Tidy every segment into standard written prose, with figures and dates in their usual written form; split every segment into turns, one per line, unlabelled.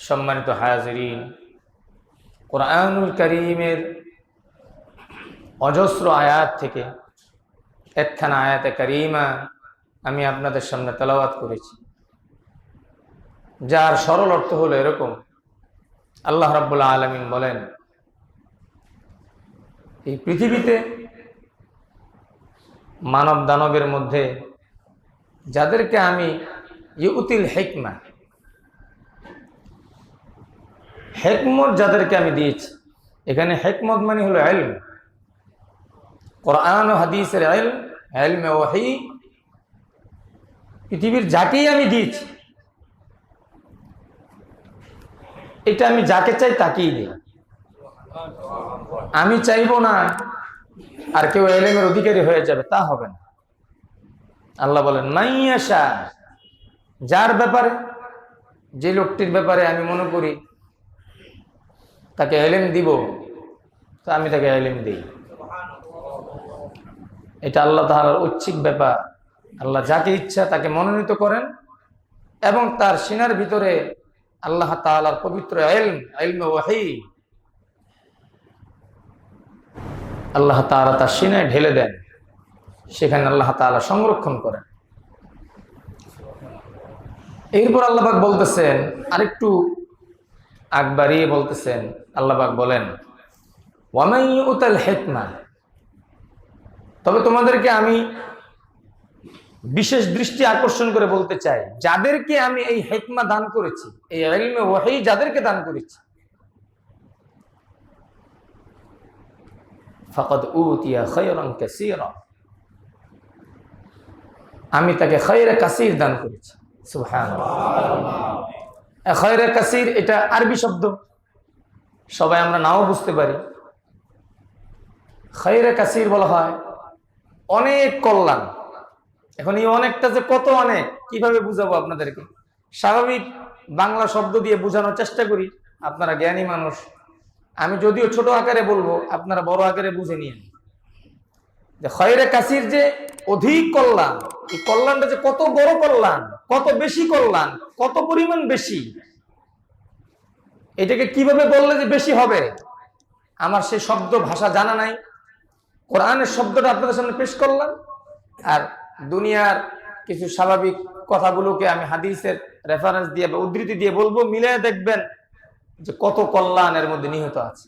সম্মানিত হাজিরিন, কোরআনুল কারীমের অজস্র আয়াত থেকে একখানা আয়াতে কারীমা আমি আপনাদের সামনে তেলাওয়াত করেছি, যার সরল অর্থ হলো এরকম। আল্লাহ রাব্বুল আলামিন বলেন, এই পৃথিবীতে মানব দানবের মধ্যে যাদেরকে আমি ইউতিল হিকমা, হিকমত যাদেরকে আমি দিয়েছি, এখানে হিকমত মানে হলো ইলম, কোরআন ও হাদিসের ইলম, ইলমে ওহী, পৃথিবীর যাকেই আমি দিয়েছি, এটা আমি যাকে চাই তাকেই দিই। আমি চাইবো না আর কেউ ইলমের অধিকারী হয়ে যাবে, তা হবে না। আল্লাহ বলেন, মাইয়াশা, যার ব্যাপারে, যে লোকটির ব্যাপারে আমি মনে করি তাকে ইলম দিব, তা আমি তাকে ইলম দিই। এটা আল্লাহ তাআলার ঐচ্ছিক ব্যাপার। আল্লাহ যাকে ইচ্ছা তাকে মনোনীত করেন এবং তার সিনার ভিতরে আল্লাহ তাআলার পবিত্র ইলম, ইলমে ওহী আল্লাহ তাআলা তার সিনায় ঢেলে দেন, সেখানে আল্লাহ তাআলা সংরক্ষণ করেন। এরপর আল্লাহ পাক বলতেছেন, আরেকটু আগ বাড়িয়ে বলতেছেন, আল্লাহ পাক বলেন, ওয়ামান ইউতাল হিকমা, তবে তোমাদেরকে আমি বিশেষ দৃষ্টি আকর্ষণ করে বলতে চাই, যাদেরকে আমি এই হিকমা দান করেছি, এই ইলমে ওহী যাদেরকে দান করেছি, ফাকাদ উতিয়া খায়রান কাসীরা, আমি তাকে খায়রে কাসীর দান করেছি। সুবহানাল্লাহ। খায়রে কাসীর এটা আরবি শব্দ, সবাই আমরা নাও বুঝতে পারি। খায়রে কাসীর বলা হয় অনেক কল্যাণ। এখন এই অনেকটা যে কত অনেক, কিভাবে বুঝাবো আপনাদেরকে? স্বাভাবিক বাংলা শব্দ দিয়ে বোঝানোর চেষ্টা করি, আপনারা জ্ঞানী মানুষ। আমি যদিও ছোট আকারে বলবো, আপনারা বড় আকারে বুঝে নিন যে খায়রে কাসীর যে অধিক কল্যাণ, এই কল্যাণটা যে কত বড় কল্যাণ, কত বেশি কল্যাণ, কত পরিমাণ বেশি, এটাকে কিভাবে বললে যে বেশি হবে, আমার সেই শব্দ ভাষা জানা নাই। কোরআনের শব্দটা আপনাদের সামনে পেশ করলাম, আর দুনিয়ার কিছু স্বাভাবিক কথাগুলোকে আমি হাদিসের রেফারেন্স দিয়ে বা উদ্ধৃতি দিয়ে বলবো, মিলিয়ে দেখবেন যে কত কল্যাণ এর মধ্যে নিহিত আছে।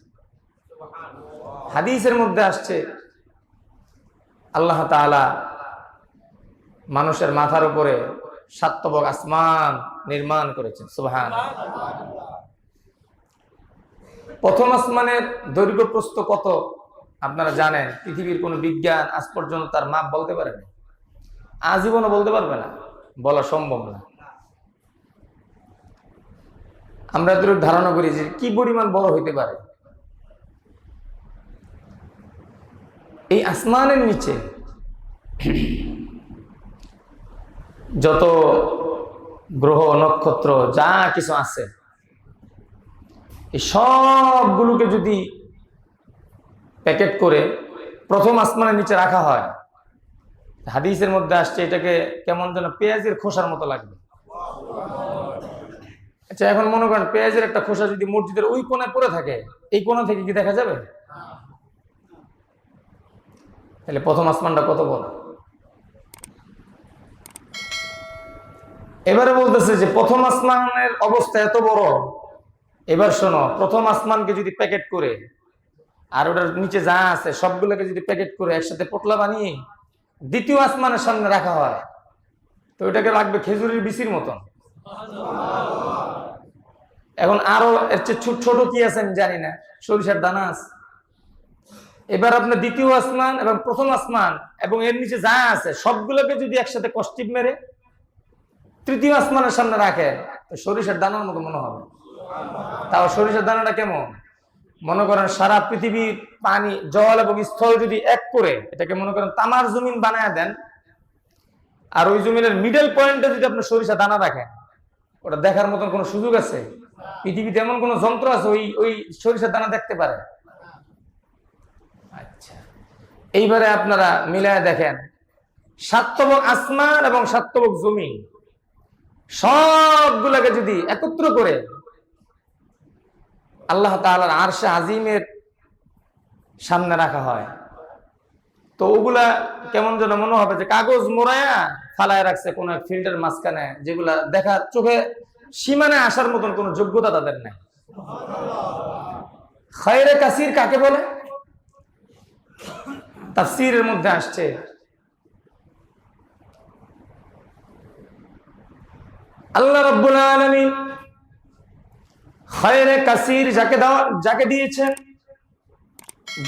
হাদিসের মধ্যে আসছে, আল্লাহ তাআলা মানুষের মাথার উপরে 7 তবক আসমান নির্মাণ করেছেন। সুবহানাল্লাহ। প্রথম আসমানের দৈর্ঘ্য প্রস্থ কত আপনারা জানেন? পৃথিবীর কোন বিজ্ঞান আজ পর্যন্ত তার মাপ বলতে পারে না, আজীবনও বলতে পারবে না, বলা সম্ভব না। আমরা এতটুকু ধারণা করি যে কি পরিমাণ বড় হইতে পারে। এই আসমানের নিচে যত গ্রহ নক্ষত্র যা কিছু আছে, এই সবগুলোকে যদি প্যাকেট করে প্রথম আসমানের নিচে রাখা হয়, হাদিসের মধ্যে আসছে এটাকে কেমন যেন পেঁয়াজের খোসার মতো লাগবে। আচ্ছা, এখন মনে করেন পেঁয়াজের একটা খোসা যদি মসজিদের ওই কোণায় পড়ে থাকে, এই কোণা থেকে কি দেখা যাবে? তাহলে প্রথম আসমানটা কত বড়। এবারে বলতেছে যে প্রথম আসমানের অবস্থা এত বড়। এবার শোনো, প্রথম আসমানকে যদি প্যাকেট করে আর ওটার নিচে যা আছে সবগুলোকে যদি প্যাকেট করে একসাথে পোটলা বানিয়ে দ্বিতীয় আসমানের সামনে রাখা হয়, তো ওটাকে লাগবে খেজুরের বিচির মতন। এখন আরো এর চেয়ে ছোট কি আছে আমি জানি না, সরিষার দানা আছে। এবার আপনার দ্বিতীয় আসমান এবং প্রথম আসমান এবং এর নিচে যা আছে সবগুলোকে যদি একসাথে কষ্টিপ মেরে তৃতীয় আসমানের সামনে রাখে, তো সরিষার দানার মতো মনে হবে। তাও সরিষার দানাটা কেমন? মনে করেন সারা পৃথিবীর পানি, জল এবং স্থল যদি এক করে এটাকে মনে করেন তামার জমিন বানায় দেন, আর ওই জমিনের মিডল পয়েন্টে যদি আপনি সরিষা দানা রাখেন, ওটা দেখার মতন কোনো সুযোগ আছে? পৃথিবীতে এমন কোন যন্ত্র আছে ওই সরিষার দানা দেখতে পারে? আচ্ছা, এইবারে আপনারা মিলায় দেখেন, 7 তবক আসমান এবং 7 তবক জমিন সবগুলোকে যদি একত্র করে আল্লাহ তাআলার আরশে আজিমের সামনে রাখা হয়। তো ওগুলা কেমন যেন মনে হবে যে কাগজ মোড়ায়া ফালায় রাখছে কোন এক ফিল্ডের মাঝখানে, যেগুলা দেখার চোখে সীমানে আসার মতন কোন যোগ্যতা তাদের নাই। খায়রে কাসির কাকে বলে? তাফসীরের মধ্যে আসছে আল্লাহ রাব্বুল আলামিন খায়রে কাসির যাকে দিয়েছেন,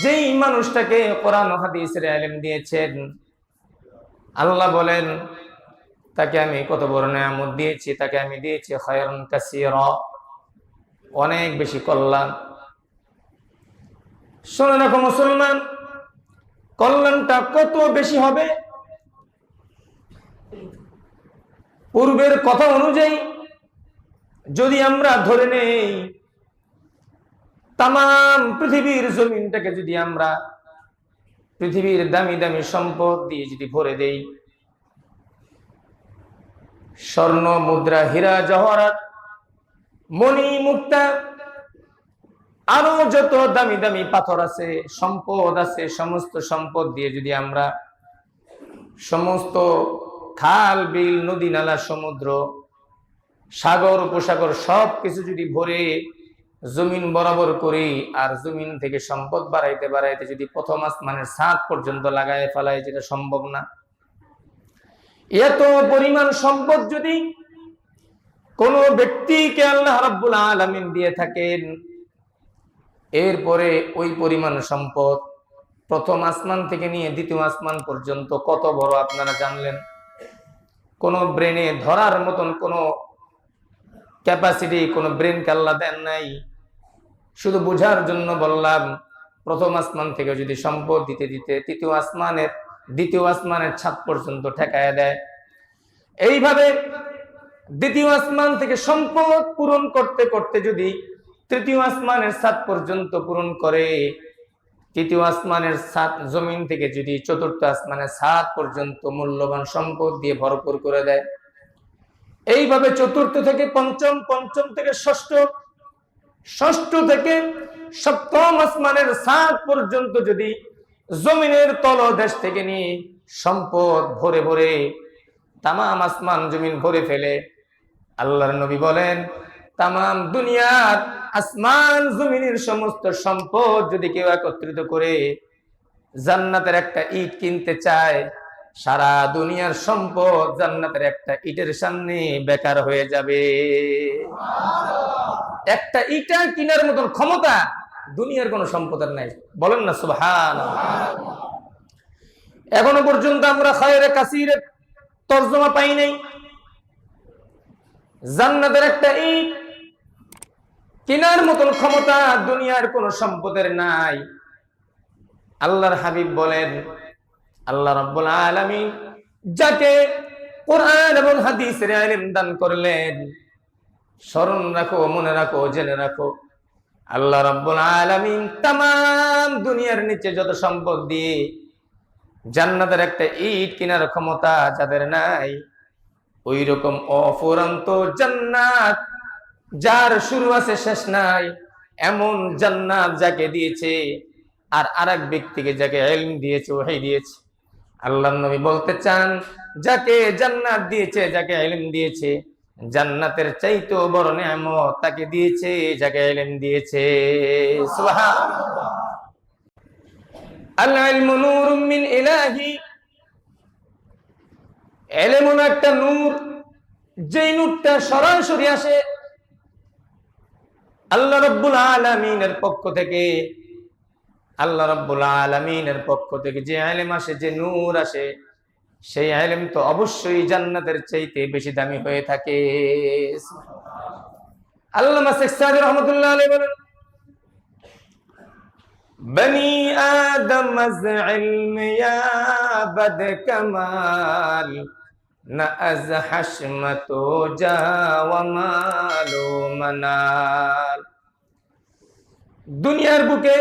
যেই মানুষটাকে কোরআন ও হাদিসের ইলম দিয়েছেন, আল্লাহ বলেন তাকে আমি কত বড় নিয়ামত দিয়েছি, তাকে আমি দিয়েছি খায়রুন কাসীরা, অনেক বেশি কল্যাণ। শুনে রাখো মুসলমান, কল্যাণটা কত বেশি হবে? পূর্বের কথা অনুযায়ী যদি আমরা ধরে নেই তাম পৃথিবীর জমিনটাকে যদি আমরা পৃথিবীর দামি দামি সম্পদ দিয়ে যদি ভরে দেই, স্বর্ণ মুদ্রা হীরা জওহরাত মণি মুক্তা আরো যত দামি দামি পাথর আছে, সম্পদ আছে, সমস্ত সম্পদ দিয়ে যদি আমরা সমস্ত খাল বিল নদী নালা সমুদ্র সাগর উপসাগর সবকিছু যদি ভরে জমিন বরাবর করি, আর জমিন থেকে সম্পদ বাড়াইতে বাড়াইতে যদি প্রথম আসমানের ছাদ পর্যন্ত লাগায় ফেলায়, যেটা সম্ভব না। এত পরিমাণ সম্পদ যদি কোন ব্যক্তিকে আল্লাহ রাব্বুল আলামিন দিয়ে থাকেন, এরপরে ওই পরিমাণ সম্পদ প্রথম আসমান থেকে নিয়ে দ্বিতীয় আসমান পর্যন্ত কত বড় আপনারা জানলেন? কোন ব্রেনে ধরার মতন কোন ক্যাপাসিটি, কোন ব্রেনকে আল্লাহ দেন নাই। শুধু বোঝার জন্য বললাম, প্রথম আসমান থেকে যদি সম্পদ দিতে দিতে দ্বিতীয় আসমানের ছাদ পর্যন্ত ঠেকায় দেয়, এইভাবে দ্বিতীয় আসমান থেকে সম্পদ পূরণ করতে করতে যদি তৃতীয় আসমানের ছাদ পর্যন্ত পূরণ করে, তৃতীয় আসমানের ছাদ জমিন থেকে যদি চতুর্থ আসমানের ছাদ পর্যন্ত মূল্যবান সম্পদ দিয়ে ভরপুর করে দেয়, এইভাবে চতুর্থ থেকে পঞ্চম, পঞ্চম থেকে ষষ্ঠ, ষষ্ঠ থেকে সপ্তম আসমানের ছাদ পর্যন্ত যদি জমিনের তলদেশ থেকে নিয়ে সম্পদ ভরে ভরে তামাম আসমান জমিন ভরে ফেলে, আল্লাহর নবী বলেন তামাম দুনিয়ার আসমান জমিনের সমস্ত সম্পদ যদি কেউ একত্রিত করে জান্নাতের একটা ইট কিনতে চায়, সারা দুনিয়ার সম্পদ জান্নাতের একটা ইটের সামনে বেকার হয়ে যাবে। একটা ইটা কিনার মতন ক্ষমতা দুনিয়ার কোন সম্পদের নাই। বলেন না সুবহানাল্লাহ। এখনো পর্যন্ত আমরা খায়রে কাসীরের তরজমা পাই নাই। জান্নাতের একটা ইট কিনার মতন ক্ষমতা দুনিয়ার কোন সম্পদের নাই। আল্লাহর হাবিব বলেন, আল্লাহ রাব্বুল আলামিন যাকে কোরআন এবং হাদিসের ইলম দান করলেন, স্মরণ রাখো, মনে রাখো, জেনে রাখো, আল্লাহ রাব্বুল আলামিন তামাম দুনিয়ার নিচে যত সম্পদ দিয়ে জান্নাতের একটা ইট কেনার ক্ষমতা যাদের নাই, ওই রকম অফুরন্ত জান্নাত যার শুরু আছে শেষ নাই, এমন জান্নাত যাকে দিয়েছে আর আরেক ব্যক্তিকে যাকে ইলম দিয়েছে, ওহী দিয়েছে। আল্লাহর নবী বলতে চান, যাকে জান্নাত দিয়েছে, যাকে ইলম দিয়েছে, জান্নাতের চাইতেও বড় নিয়ামত তাকে দিয়েছে যাকে ইলম দিয়েছে। সুবহানাল্লাহ। আল ইলমু নূরুম মিন ইলাহি, ইলম একটা নূর, যেই নূরটা সরাসরি আসে আল্লাহ রাব্বুল আলামিনের পক্ষ থেকে। আল্লাহ রাব্বুল আলামিনের পক্ষ থেকে যে ইলম আসে, যে নূর আসে, সেই ইলম তো অবশ্যই জান্নাতের চাইতে বেশি দামি হয়ে থাকে। আল্লামা শেখ সাদি রাহমাতুল্লাহ আলাইহি বলেন, বনি আদম আজ ইলম ইয়া বদ কামাল, না আজ হাশমত জা ওয়া মালু মানাল। দুনিয়ার বুকে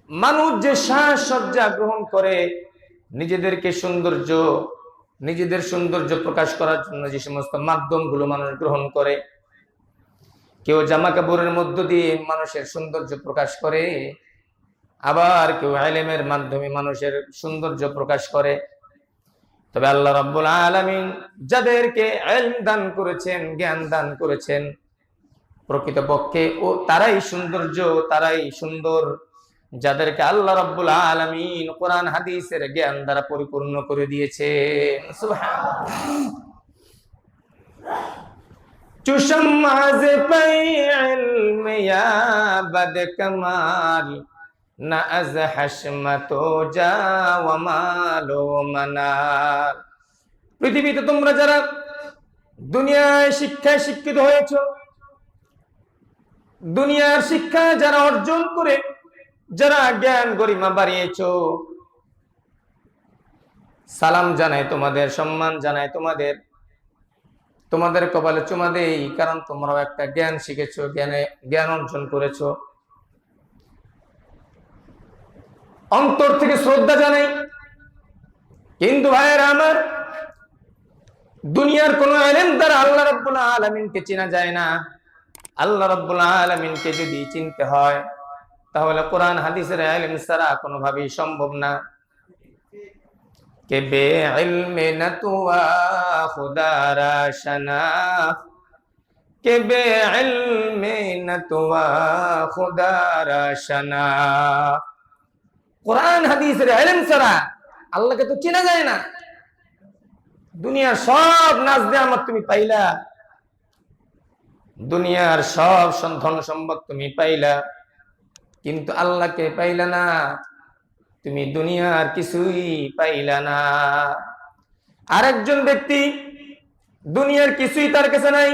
মানুষ যে সাজসজ্জা গ্রহণ করে, নিজেদের সৌন্দর্য প্রকাশ করার জন্য যে সমস্ত মাধ্যমগুলো মানুষ গ্রহণ করে, কেউ জামা কাপড়ের মধ্য দিয়ে মানুষের সৌন্দর্য প্রকাশ করে, আবার কেউ ইলমের মাধ্যমে মানুষের সৌন্দর্য প্রকাশ করে। তবে আল্লাহ রাব্বুল আলামিন যাদেরকে ইলম দান করেছেন, জ্ঞান দান করেছেন, প্রকৃতপক্ষে ও তারাই সৌন্দর্য, তারাই সুন্দর, যাদেরকে আল্লাহ রাব্বুল আলামিন কোরআন হাদিসের জ্ঞান দ্বারা পরিপূর্ণ করে দিয়েছেন। সুবহানাল্লাহ। চুশম্মাজ পাই ইলম ইয়া বাদ কামাল, না আজ হাশমাতো যা ওয়া মালো মানার। পৃথিবীতে তোমরা যারা দুনিয়ায় শিক্ষায় শিক্ষিত হয়েছো, দুনিয়ার শিক্ষা যারা অর্জন করে যারা জ্ঞান গরিমা বাড়িয়েছো, সালাম জানাই তোমাদের, সম্মান জানাই তোমাদের, তোমাদের কপালে চুমা দেই, কারণ তোমরাও একটা জ্ঞান শিখেছো, জ্ঞান অর্জন করেছো। অন্তর থেকে শ্রদ্ধা জানাই। কিন্তু ভাইয়েরা আমার, দুনিয়ার কোন ইলম দ্বারা আল্লাহ রাব্বুল আলামিনকে চেনা যায় না। আল্লাহ রাব্বুল আলামিনকে যদি চিনতে হয়, তাহলে কোরআন হাদিসের ইলম ছাড়া কোনোভাবেই সম্ভব না। কে বে ইলমে না তুয়া খুদারা শনাখ, কে বে ইলমে না তুয়া খুদারা শনাখ। কোরআন হাদিসের ইলম ছাড়া আল্লাহকে তো চেনা যায় না। দুনিয়ার সব নাজ নেয়ামত তুমি পাইলা, দুনিয়ার সব ধন সম্পদ তুমি পাইলা, কিন্তু আল্লাহকে পাইলা না। তুমি দুনিয়ার কিছুই পাইলা না। আরেকজন ব্যক্তি দুনিয়ার কিছুই তার কাছে নাই,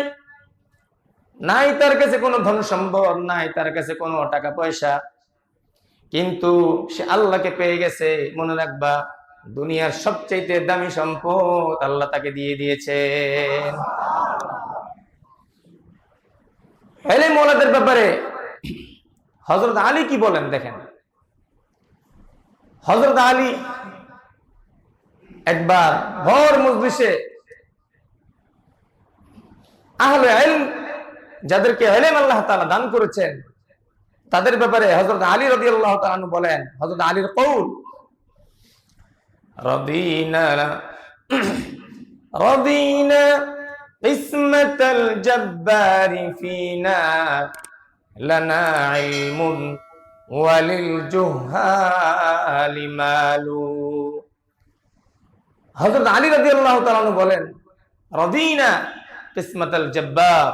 নাই তার কাছে কোনো ধন সম্পদ, নাই তার কাছে কোনো টাকা পয়সা, কিন্তু সে আল্লাহকে পেয়ে গেছে। মনে রাখবা, দুনিয়ার সবচেয়ে দামি সম্পদ আল্লাহ তাকে দিয়ে দিয়েছে। ইলম ওয়ালাদের ব্যাপারে হযরত আলী কি বলেন দেখেন। হযরত আলী একবার ভর মজলিসে আহলে ইলম, যাদেরকে ইলম আল্লাহ তাআলা দান করেছেন, তাদের ব্যাপারে হযরত আলী রাদিয়াল্লাহু তাআলা আনহু বলেন, হযরত আলীর কওল, রাদিনা রাদিনা ইসমাতাল জাব্বারি ফিনা, লানা ইলমুন ওয়ালিল জুহালি মালু। হযরত আলী রাদিয়াল্লাহু তাআলা আনহু বলেন, রাদিনা ইসমাতাল জাব্বার,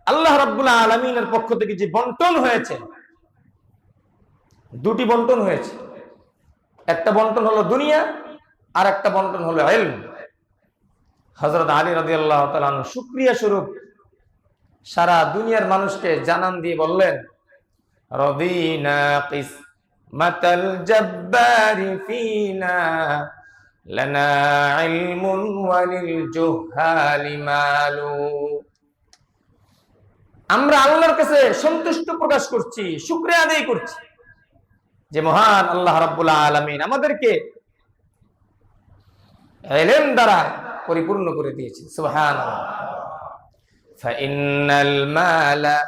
আল্লাহ রাব্বুল আলামিনের পক্ষ থেকে যে বন্টন হয়েছে, দুটি বন্টন হয়েছে। একটা বন্টন হলো দুনিয়া, আর একটা বন্টন হলো ইলম। হযরত আলী রাদিয়াল্লাহু তাআলা আনহু শুকরিয়া স্বরূপ সারা দুনিয়ার মানুষকে জানান দিয়ে বললেন, রাদিনা কিসমাতাল জাব্বারি ফিনা, লানা ইলমুন ওয়ালিল জুহালি মালু। আমরা আল্লাহর কাছে সন্তুষ্ট প্রকাশ করছি, শুকরিয়া আদায় করছি যে মহান আল্লাহ রাব্বুল আলামিন আমাদেরকে ইলম দ্বারা পরিপূর্ণ করে দিয়েছে। সুবহানাল্লাহ। ফাইন্নাল মালা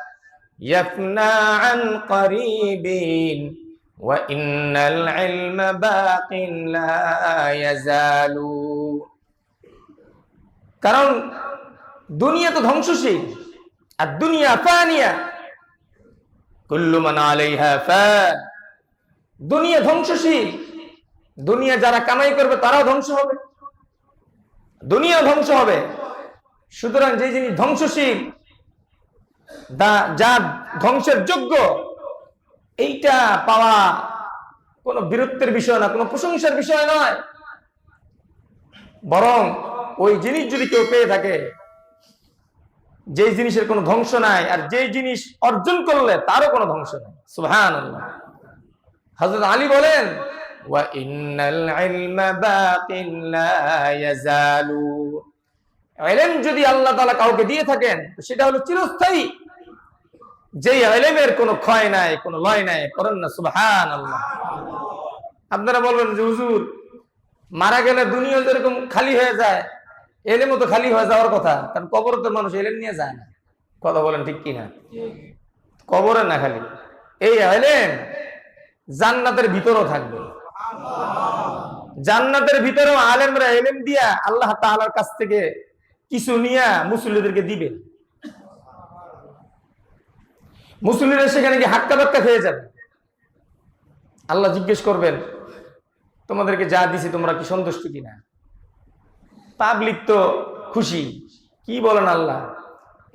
ইয়াফনা আন করিবিন ওয়া ইন্নাল ইলমা বাকিন লা ইয়াজালু। কারণ দুনিয়া তো ধ্বংসশীল, আর দুনিয়া ফানিয়া, কুল্লু মান আলাইহা ফান। দুনিয়া ধ্বংসশীল, দুনিয়া যারা কামাই করবে তারাও ধ্বংস হবে, দুনিয়া ধ্বংস হবে। সুতরাং যে জিনিস ধ্বংসশীল, যা ধ্বংসের যোগ্য, এইটা পাওয়া কোনো বীরত্বের বিষয় না, কোনো প্রশংসার বিষয় নয়। বরং ওই জিনিস যদি কেউ পেয়ে থাকে, যে জিনিসের কোনো ধ্বংস নাই, আর যে জিনিস অর্জন করলে তারও কোনো ধ্বংস নাই। সুবহানাল্লাহ। হযরত আলী বলেন, ওয়া ইন্নাল ইলমা বাকিন লা ইয়াজালু। ইলম যদি আল্লাহ তাআলা কাউকে দিয়ে থাকেন, সেটা হলো চিরস্থায়ী, যেই ইলমের কোনো ক্ষয় নাই, কোনো লয় নাই। করেন না সুবহানাল্লাহ। আপনারা বলবেন যে হুজুর, মারা গেলে দুনিয়া যেরকম খালি হয়ে যায়, ইলমও তো খালি হয়ে যাওয়ার কথা, কারণ কবরে তো মানুষ ইলম নিয়ে যায় না। কথা বলেন ঠিক কিনা? কবরে না খালি, এই ইলম জান্নাতের ভিতরেও থাকবে। জান্নাতের ভিতরেও আলেমরা ইলম দিয়া আল্লাহ তাআলার কাছ থেকে কিছু নিয়ে মুসল্লিদেরকে দিবে। মুসল্লিরা সেখানে গিয়ে হাক্কা বাক্কা খেয়ে যাবে। আল্লাহ জিজ্ঞেস করবেন, তোমাদেরকে যা দিছি তোমরা কি সন্তুষ্ট কিনা? পাবলিক তো খুশি, কি বলেন আল্লাহ,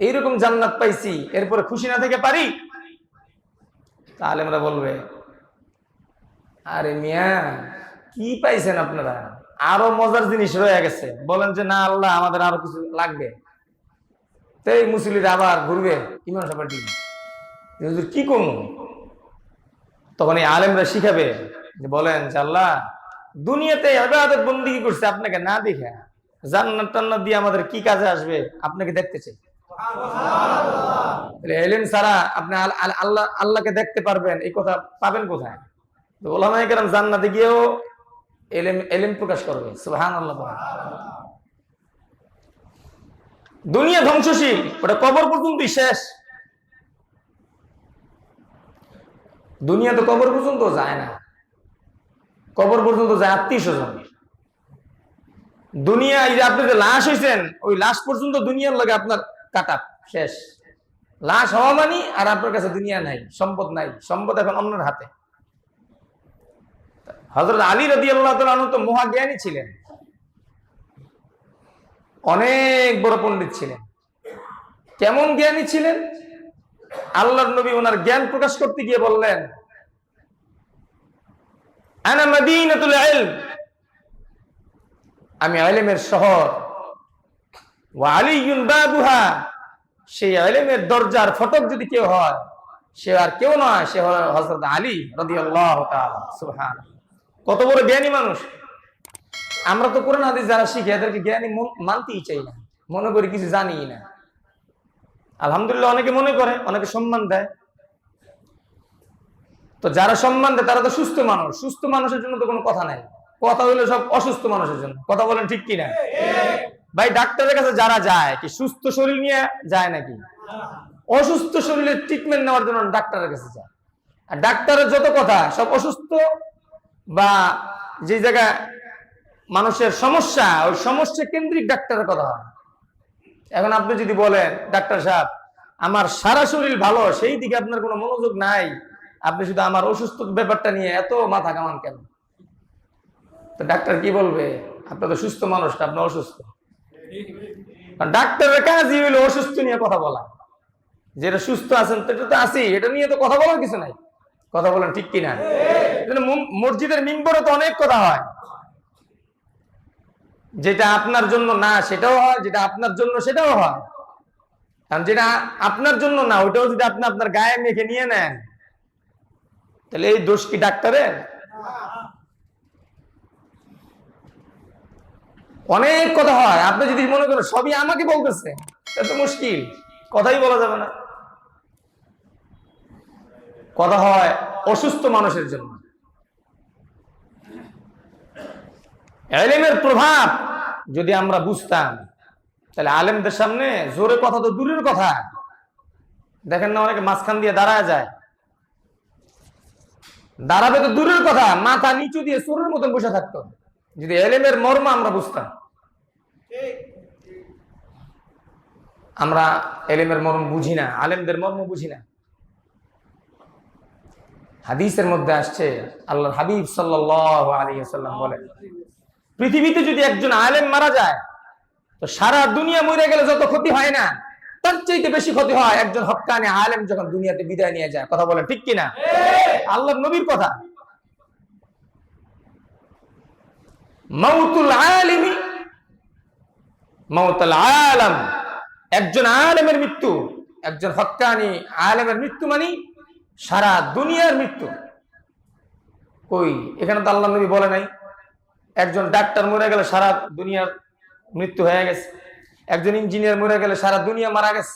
এইরকম জান্নাত পাইছি, এরপরে খুশি না থেকে পারি? তাহলে আমরা বলবে, আরে মিয়া কি পাইছেন আপনারা, আরো মজার জিনিস রয়ে গেছে। বলেন যে না আল্লাহ আমাদের আরো কিছু লাগবে। তাই মুসল্লিরা আবার ঘুরবে ইমাম সাহেবের দিকে, কি করবো? তখন এই আলেমরা শিখাবে যে বলেন যে আল্লাহ দুনিয়াতে ইবাদত বন্দেগী করছে আপনাকে না দেখে, জান্নাত টান্নাত দিয়ে আমাদের কি কাজে আসবে আপনাকে দেখতে চাই। ইলম ছাড়া আপনি আল্লাহকে দেখতে পারবেন এই কথা পাবেন কোথায়? ওলামায়ে কেরাম জান্নাতে গিয়েও ইলম প্রকাশ করবে। সুবহানাল্লাহ। দুনিয়া ধ্বংসশীল, ওটা কবর পর্যন্তই শেষ। দুনিয়া তো কবর পর্যন্ত যায় না, কবর পর্যন্ত যায় আত্মীয় স্বজন। দুনিয়া এই যে আপনি যে লাশ হয়েছেন, ওই লাশ পর্যন্ত দুনিয়ার লাগে আপনার কাটা শেষ। লাশ হওয়া মানি আর আপনার কাছে দুনিয়া নাই, সম্পদ নাই, সম্পদ এখন অন্যের হাতে। হযরত আলী রাদিয়াল্লাহু তাআলা আনহু তো মহাজ্ঞানী ছিলেন, অনেক বড় পণ্ডিত ছিলেন। কেমন জ্ঞানী ছিলেন? আল্লাহর নবী ওনার জ্ঞান প্রকাশ করতে গিয়ে বললেন, আনা মাদিনাতুল ইলম, আমি ইলমের শহর, ওয়া আলিয়ুন বাবুহা, সেই ইলমের দরজার ফটক যদি কেউ হয় সে আর কেউ নয়, সে হলো হযরত আলী রাদিয়াল্লাহু তাআলা। সুবহানাল্লাহ, কত বড় জ্ঞানী মানুষ। আমরা তো কোরআন হাদিস যারা শিখি এদেরকে জ্ঞানী মানতেই চাই না, মনে করি কিছু জানিই না। আলহামদুলিল্লাহ অনেকে মনে করে, অনেকে সম্মান দেয়। তো যারা সম্মান দেয় তারা তো সুস্থ মানুষ, সুস্থ মানুষের জন্য তো কোনো কথা নাই, কথা হইলো সব অসুস্থ মানুষের জন্য। কথা বলেন ঠিক কিনা? ভাই ডাক্তারের কাছে যারা যায় কি সুস্থ শরীর নিয়ে যায় নাকি? অসুস্থ শরীরের ট্রিটমেন্ট নেওয়ার জন্য ডাক্তারের কাছে যায়। আর ডাক্তারের যত কথা সব অসুস্থ বা যে জায়গায় মানুষের সমস্যা, ওই সমস্যা কেন্দ্রিক ডাক্তারের কথা হয়। এখন আপনি যদি বলেন ডাক্তার সাহেব আমার সারা শরীর ভালো, সেই দিকে আপনার কোনো মনোযোগ নাই, আপনি শুধু আমার অসুস্থ ব্যাপারটা নিয়ে এত মাথা কামান কেন? তো ডাক্তার কি বলবে? আপনার তো সুস্থ মানুষটা, আপনি অসুস্থ। ডাক্তারের কাজই হইলো অসুস্থ নিয়ে কথা বলা। যেটা সুস্থ আছেন সেটা তো আছি, এটা নিয়ে তো কথা বলার কিছু নাই। কথা বলেন ঠিক কিনা? মসজিদের মিম্বরে তো অনেক কথা হয়, যেটা আপনার জন্য না সেটাও হয়, যেটা আপনার জন্য সেটাও হয়। কারণ যেটা আপনার জন্য না ওইটাও যদি আপনি আপনার গায়ে মেখে নিয়ে নেন, তাহলে এই দোষ কি ডাক্তারের? অনেক কথা হয়, আপনি যদি মনে করেন সবই আমাকে বলতেছে, এটা তো মুশকিল, কথাই বলা যাবে না। কথা হয় অসুস্থ মানুষের জন্য। ইলমের প্রভাব যদি আমরা বুঝতাম, তাহলে আলেমদের সামনে জোরে কথা তো দূরের কথা, দেখেন না অনেকে মাঝখান দিয়ে দাঁড়ায় যায়, দাঁড়াবে তো দূরের কথা, মাথা নিচু দিয়ে চোরের মতন বসে থাকতো, যদি ইলমের মর্ম আমরা বুঝতাম। আমরা ইলমের মর্ম বুঝি না, আলেমদের মর্ম বুঝি না। হাদিসের মধ্যে আসছে, আল্লাহর হাবিব সাল্লাল্লাহু আলাইহি ওয়াসাল্লাম বলেন, পৃথিবীতে যদি একজন আলেম মারা যায় তো সারা দুনিয়া মরে গেলে যত ক্ষতি হয় না, তার চাইতে বেশি ক্ষতি হয় একজন হক্কানি আলেম যখন দুনিয়াতে বিদায় নিয়ে যায়। কথা বলেন ঠিক কিনা? আল্লাহর নবীর কথা। মাউতুল আলিমি মাউতুল আলাম, একজন আলেমের মৃত্যু, একজন হক্কানি আলেমের মৃত্যু মানে সারা দুনিয়ার মৃত্যু। কই, এখানে তো আল্লাহর নবী বলে নাই একজন ডাক্তার মরে গেলে সারা দুনিয়ার মৃত্যু হয়ে গেছে, একজন ইঞ্জিনিয়ার মরে গেলে সারা দুনিয়া মারা গেছে,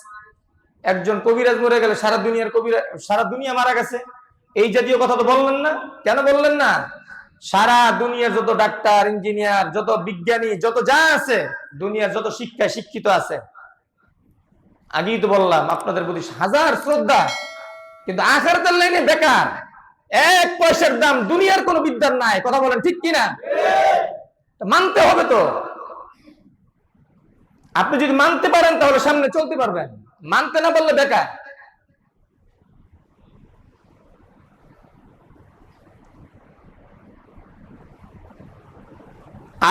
একজন কবিরাজ মরে গেলে সারা দুনিয়া মারা গেছে। এই জাতীয় কথা তো বললেন না। কেন বললেন না? সারা দুনিয়ার যত ডাক্তার, ইঞ্জিনিয়ার, যত বিজ্ঞানী, যত যা আছে, দুনিয়ার যত শিক্ষায় শিক্ষিত আছে, আগেই তো বললাম আপনাদের প্রতি হাজার শ্রদ্ধা, কিন্তু আখিরাতের লাইনে বেকার, 1 পয়সার দাম দুনিয়ার কোনো বিদ্যার নাই। কথা বলেন ঠিক কিনা? মানতে হবে তো। আপনি যদি মানতে পারেন তাহলে সামনে চলতে পারবেন, মানতে না পারলে বেকার।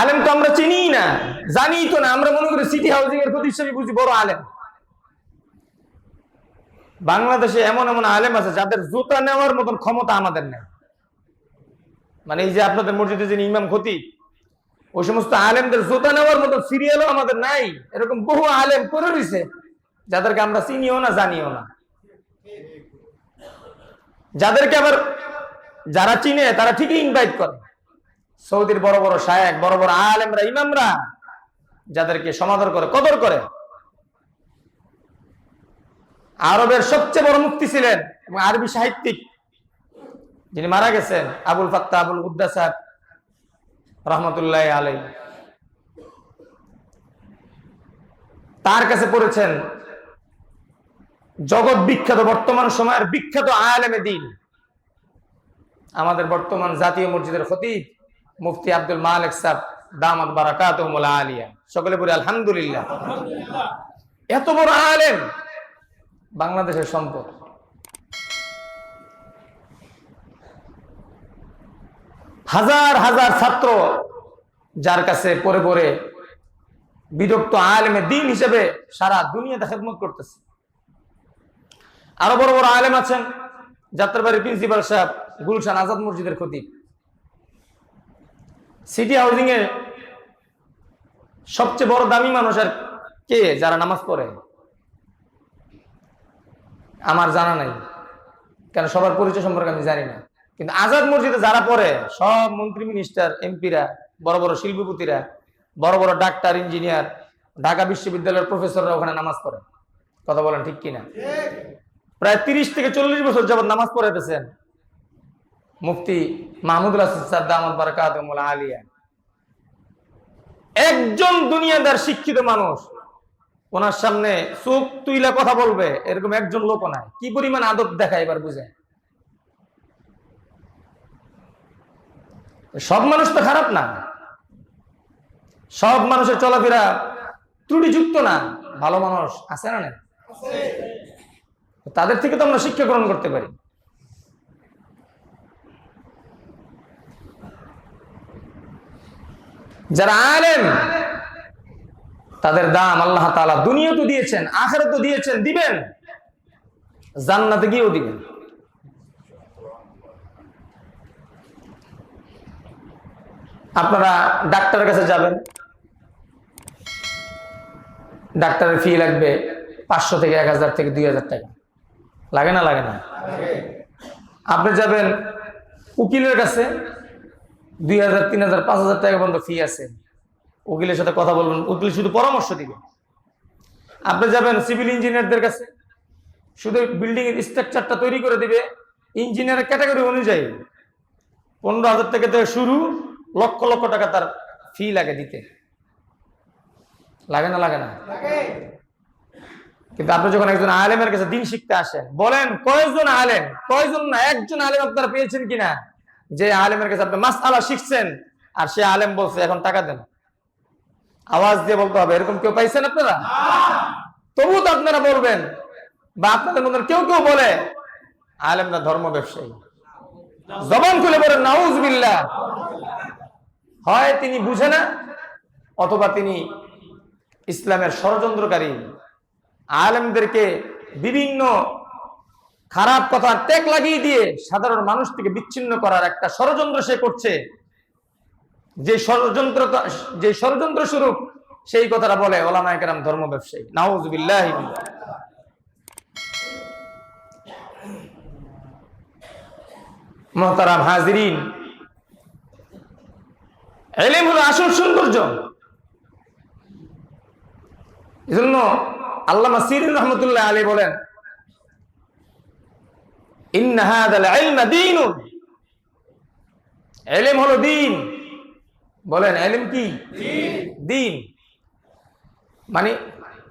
আলেম তো আমরা চিনি না, জানি তো না, আমরা মনে করি সিটি হাউজিং এর প্রতিষ্ঠানে বুঝি বড় আলেম। বাংলাদেশে এমন এমন আলেম আছে যাদের জুতা নেওয়ার মতন ক্ষমতা আমাদের নেই। মানে এই যে আপনাদের মসজিদে যিনি ইমাম খতিব, ওই সমস্ত আলেমদের জুতা নেওয়ার মতো সিরিয়ালও আমাদের নাই। এরকম বহু আলেম করে রয়েছে যাদেরকে আমরা চিনিও না, জানিও না, যাদেরকে আবার যারা চিনে তারা ঠিকই ইনভাইট করে। সৌদির বড় বড় শায়েখ, বড় বড় আলেমরা, ইমামরা যাদেরকে সমাদর করে, কদর করে। আরবের সবচেয়ে বড় মুফতি ছিলেন এবং আরবি সাহিত্যিক, যিনি মারা গেছেন, আবুল ফাত্তাহ আবুল কুদ্দাস রহমতুল্লাহ আলাই। তার কাছে পড়েছেন জগৎ বিখ্যাত, বর্তমান সময়ের বিখ্যাত আলেমে দ্বীন, আমাদের বর্তমান জাতীয় মসজিদের খতিব মুফতি আব্দুল মালিক সাহেব দামাত বারাকাতুহুল আলিয়া। সকলে বলি আলহামদুলিল্লাহ। এত বড় আলেম, বাংলাদেশের সম্পদ। হাজার হাজার ছাত্র যার কাছে পড়ে পড়ে বিরক্ত আলেমে দ্বীন হিসেবে সারা দুনিয়াতে খেদমত করতেছে। আরো বড় বড় আলেম আছেন, যাত্রাবাড়ির প্রিন্সিপাল সাহেব, গুলশান আজাদ মসজিদের খতিব, সিটি হাউজিং এ সবচেয়ে বড় দামি মানুষ আর কে যারা নামাজ পড়ে? আমার জানা নাই, কেন সবার পরিচয় সম্পর্কে আমি জানি না। কিন্তু আজাদ মসজিদে যারা পড়ে সব মন্ত্রী, মিনিস্টার, এমপিরা, বড় বড় শিল্পপতিরা, বড় বড় ডাক্তার, ইঞ্জিনিয়ার, ঢাকা বিশ্ববিদ্যালয়ের প্রফেসররা ওখানে নামাজ পড়ে। কথা বলেন ঠিক কিনা? প্রায় 30 থেকে 40 বছর যাবত নামাজ পড়াইতেছেন মুফতি মাহমুদুল হাসান স্যার দামাত বারাকাতুহুল আলিয়া। একজন দুনিয়াদার শিক্ষিত মানুষ ওনার সামনে চোখ তুইলা কথা বলবে এরকম একজন লোক নাই। কি পরিমাণ আদব দেখায় এবার বুঝে। সব মানুষ তো খারাপ না, সব মানুষের চলাফেরা ত্রুটিযুক্ত না, ভালো মানুষ আছে না? তাদের থেকে তো আমরা শিক্ষা গ্রহণ করতে পারি। যারা আলেম তাদের দাম আল্লাহ তাআলা দুনিয়া তো দিয়েছেন, আখিরাত তো দিয়েছেন, দিবেন, জান্নাতে গিয়েও দিবেন। আপনারা ডাক্তারের কাছে যাবেন, ডাক্তারের ফি লাগবে 500 থেকে 1000 থেকে 2000 টাকা, লাগে না? লাগে না? আপনি যাবেন উকিলের কাছে, 2000, 3000, 5000 টাকা পর্যন্ত ফি আছে। উকিলের সাথে কথা বলবেন, উকিল শুধু পরামর্শ দিবে। আপনি যাবেন সিভিল ইঞ্জিনিয়ারদের কাছে, শুধু বিল্ডিং এর স্ট্রাকচারটা তৈরি করে দিবে, ইঞ্জিনিয়ারের ক্যাটাগরি অনুযায়ী 15,000 টাকা থেকে শুরু, লক্ষ লক্ষ টাকা তার ফি লাগে দিতে। লাগে না? লাগে না? কিন্তু আপনি যখন একজন আলেমের কাছে দিন শিখতে আসেন, বলেন কয়জন আলেম, কয়জন না, একজন আলেম আপনারা পেয়েছেন কিনা যে আলেমের কাছে আপনি মাসআলা শিখছেন আর সে আলেম বলছে এখন টাকা দেন? আওয়াজ দিয়ে বলতে হবে, এরকম কেউ পাইছেন আপনারা? তবু তো আপনারা বলবেন, বা আপনাদের মধ্যে কেউ কেউ বলে আলেমরা ধর্ম ব্যবসায়ী, জবান খুলে বলেন নাউজুবিল্লাহ। হয় তিনি বুঝে না, অথবা তিনি ইসলামের ষড়যন্ত্রকারী। আলেমদেরকে বিভিন্ন খারাপ কথা ট্যাগ লাগিয়ে দিয়ে সাধারণ মানুষ থেকে বিচ্ছিন্ন করার একটা ষড়যন্ত্র সে করছে। যে ষড়যন্ত্র স্বরূপ সেই কথাটা বলে ওলামায়ে কেরাম ধর্ম ব্যবসায়ী। নাউজুবিল্লাহ। মুহতারাম হাজিরিন, ইলম হলো আসল সৌন্দর্য। এজন্য আল্লামা সিরিন রহমতুল্লাহ আলাইহি বলেন, ইন্না হাযাল ইলমা দীনুন, ইলম হলো দ্বীন। বলেন ইলম কি? দ্বীন। মানে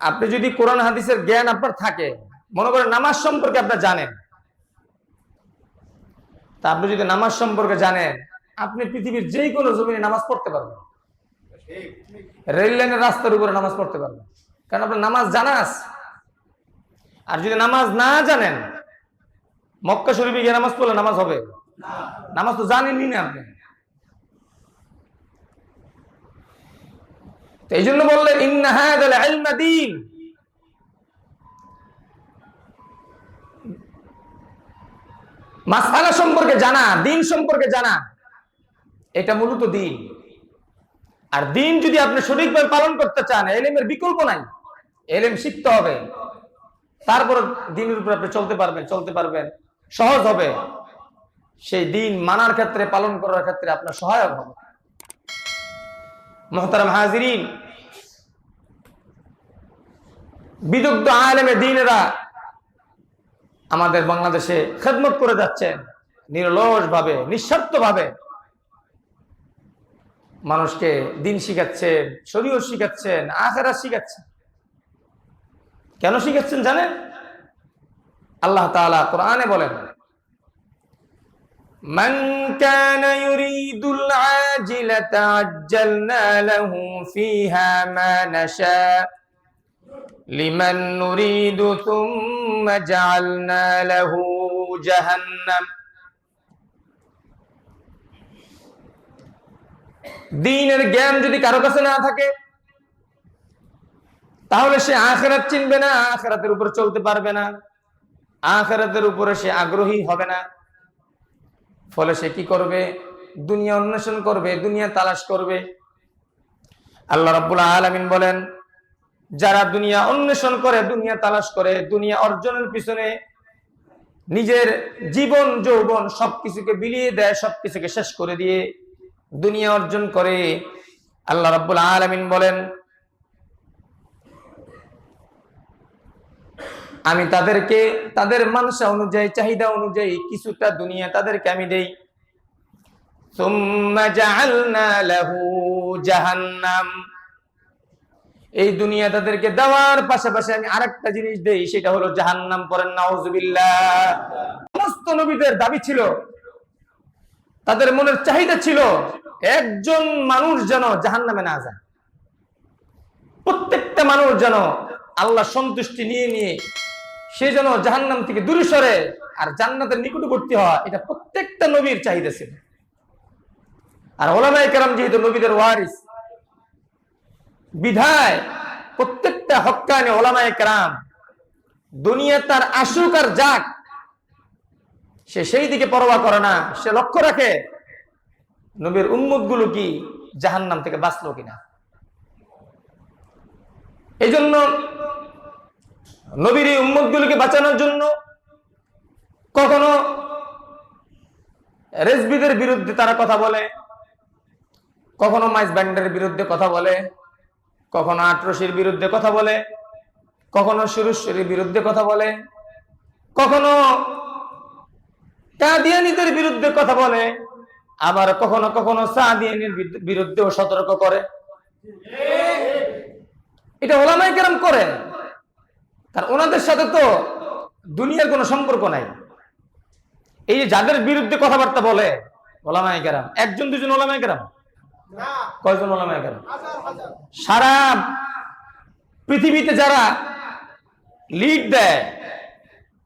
আপনি যদি কোরআন হাদিসের জ্ঞান আপনার থাকে, মনে করেন নামাজ সম্পর্কে আপনি জানেন, তা আপনি যদি নামাজ সম্পর্কে জানেন, আপনি পৃথিবীর যে কোনো জমিনে নামাজ পড়তে পারবেন, রেল লাইনের রাস্তার উপরে নামাজ পড়তে পারবেন, কারণ আপনার নামাজ জানা আছে। আর যদি নামাজ না জানেন, মক্কা শরীফে গিয়ে নামাজ পড়লে নামাজ হবে? নামাজ তো জানেনই না আপনি। তো এই জন্য বললেন ইন্না হাযাল ইলমা দীন, মাসআলা সম্পর্কে জানা, দিন সম্পর্কে জানা, এটা মূলত দিন। আর দিন যদি আপনি সঠিকভাবে পালন করতে চান, ইলমের বিকল্প নাই, ইলম শিখতে হবে, তারপর দিনের উপর আপনি চলতে পারবেন, সহজ হবে। সেই দিন মানার ক্ষেত্রে, পালন করার ক্ষেত্রে আপনার সহায়ক হবে। মুহতারাম হাজিরিন, বিদগ্ধ আলেমে দ্বীনেরা আমাদের বাংলাদেশে খেদমত করে যাচ্ছেন, নিরলস ভাবে, নিঃস্বার্থ ভাবে মানুষকে দিন শিখাচ্ছেন, শরীয়ত শিখাচ্ছেন, আখিরাত শিখাচ্ছেন। কেন শিখাচ্ছেন জানেন? আল্লাহ তাআলা কোরআনে বলেন, মান কানা ইউরিদুল আজিলাতা আজ্জালনা লাহু ফিহা মা নাশা লিমান নুরিদু থুম্মা জাআলনা লাহু জাহান্নাম। দ্বীনের জ্ঞান যদি কারো কাছে না থাকে, তাহলে সে আখিরাত চিনবে না, আখিরাতের উপর চলতে পারবে না, আখিরাতের উপরে সে আগ্রহী হবে না। ফলে সে কি করবে? দুনিয়া অন্বেষণ করবে, দুনিয়া তালাশ করবে। আল্লাহ রাব্বুল আলামিন বলেন, যারা দুনিয়া অন্বেষণ করে, দুনিয়া তালাশ করে, দুনিয়া অর্জনের পিছনে নিজের জীবন যৌবন সবকিছুকে বিলিয়ে দেয়, সবকিছুকে শেষ করে দিয়ে দুনিয়া অর্জন করে, আল্লাহ রাব্বুল আলামিন বলেন, আমি তাদেরকে তাদের মানসা অনুযায়ী, চাহিদা অনুযায়ী কিছুটা দুনিয়া তাদেরকে আমি দেই। সুম্মা জাআলনা লাহু জাহান্নাম, এই দুনিয়া তাদেরকে দেওয়ার পাশাপাশি আমি আরেকটা জিনিস দেই, সেটা হলো জাহান্নাম। পড়েন নাউযুবিল্লাহ। সমস্ত নবীদের দাবি ছিল, তাদের মনের চাহিদা ছিল, একজন মানুষ যেন জাহান্নামে না যায়, প্রত্যেকটা মানুষ যেন আল্লাহ সন্তুষ্টি নিয়ে নিয়ে সে যেন জাহান্নাম থেকে দূরে সরে আর জান্নাতের নিকটবর্তী হয়, এটা প্রত্যেকটা নবীর চাহিদা ছিল। আর উলামায়ে কেরাম যেহেতু নবীদের ওয়ারিস, বিধায় প্রত্যেকটা হক্কানি উলামায়ে কেরাম দুনিয়া তার আসুক আর যাক, সে সেই দিকে পরোয়া করে না, সে লক্ষ্য রাখে নবীর উম্মত গুলো কি জাহান্নাম থেকে বাঁচলো কিনা। এই জন্য নবীর এই উম্মত গুলোকে বাঁচানোর জন্য কখনো রেজবিদের বিরুদ্ধে তারা কথা বলে, কখনো মাইজ ব্যান্ডের বিরুদ্ধে কথা বলে, কখনো আটরশির বিরুদ্ধে কথা বলে, কখনো সুরেশ্বরীর বিরুদ্ধে কথা বলে, কখনো কাদিয়ানীদের বিরুদ্ধে কথা বলে, আবার কখনো কখনো সাদিয়ানীর বিরুদ্ধেও সতর্ক করে। এটা উলামায়ে কেরাম করে, কারণ ওনাদের সাথে তো দুনিয়ার কোনো সম্পর্ক নাই। এই যে যাদের বিরুদ্ধে কথাবার্তা বলে উলামায়ে কেরাম, একজন দুজন উলামায়ে কেরাম, কয়জন উলামায়ে কেরাম? সারা পৃথিবীতে যারা লিড দেয়,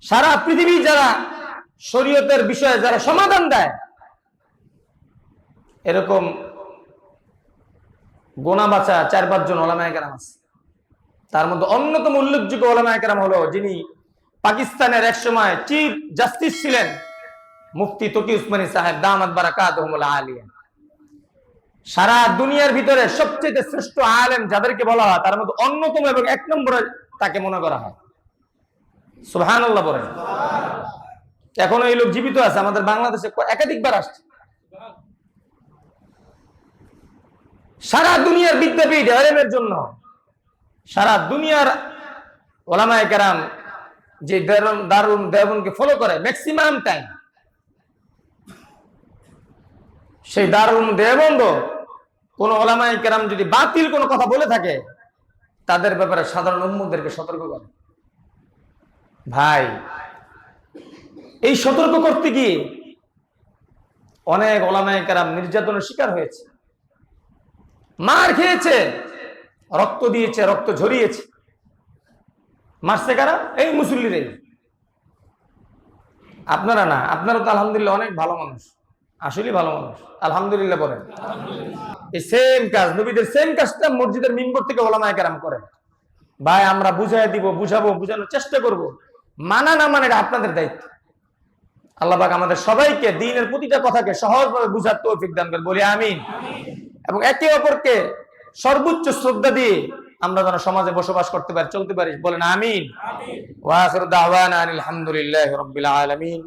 সারা পৃথিবী যারা শরীয়তের বিষয়ে যারা সমাধান দেয়, এরকম গোনা বাঁচা 4-5 জন উলামায়ে কেরাম আছে। তার মধ্যে অন্যতম উল্লেখযোগ্য উলামায়ে কেরাম হলো যিনি পাকিস্তানের একসময় চিফ জাস্টিস ছিলেন, মুফতি তকি উসমানী সাহেব দামাত বারাকাতুহুল আলিয়া। সারা দুনিয়ার ভিতরে সবচেয়ে শ্রেষ্ঠ আলেম যাদেরকে বলা হয়, তার মধ্যে অন্যতম এবং 1 নম্বরে তাকে মনে করা হয়। সুবহানাল্লাহ বলেন। এখনো এই লোক জীবিত আছে, আমাদের বাংলাদেশে একাধিকবার আসছে। সারা দুনিয়ার বিদ্যাপীঠ ইলমের জন্য, সারা দুনিয়ার উলামায়ে কেরাম যে দারুল দেওবন্দকে ফলো করে ম্যাক্সিমাম টাইম, সেই দারুল দেওবন্দ কোন উলামায়ে কেরাম যদি বাতিল কোনো কথা বলে থাকে, তাদের ব্যাপারে সাধারণ উম্মতদেরকে সতর্ক করে। ভাই, এই সতর্ক করতে গিয়ে অনেক ওলামায়ে কেরাম নির্যাতনের শিকার হয়েছে, মার খেয়েছে, রক্ত দিয়েছে, রক্ত ঝরিয়েছে। মারছে কারা? এই মুসল্লিরে। আপনারা না, আপনারা তো আলহামদুলিল্লাহ অনেক ভালো মানুষ, আসলে ভালো মানুষ, আলহামদুলিল্লাহ বলেন। এই সেম কাজ, নবীদের সেম কাজটা মসজিদের মিম্বর থেকে ওলামায়ে কেরাম করেন। ভাই, আমরা বুঝাই দিব, বুঝাবো, বুঝানোর চেষ্টা করব, মানা না মানে এটা আপনাদের দায়িত্ব। আল্লাহ পাক আমাদের সবাইকে দ্বীনের প্রতিটা কথাকে সহজভাবে বুঝার তৌফিক দান করেন, বলি আমিন। এবং একে অপরকে সর্বোচ্চ শ্রদ্ধা দিয়ে আমরা যেন সমাজে বসবাস করতে পারি, চলতে পারি, বলেন আমিন। ওয়া আখিরু দাওয়ানা আলহামদুলিল্লাহি রাব্বিল আলামিন।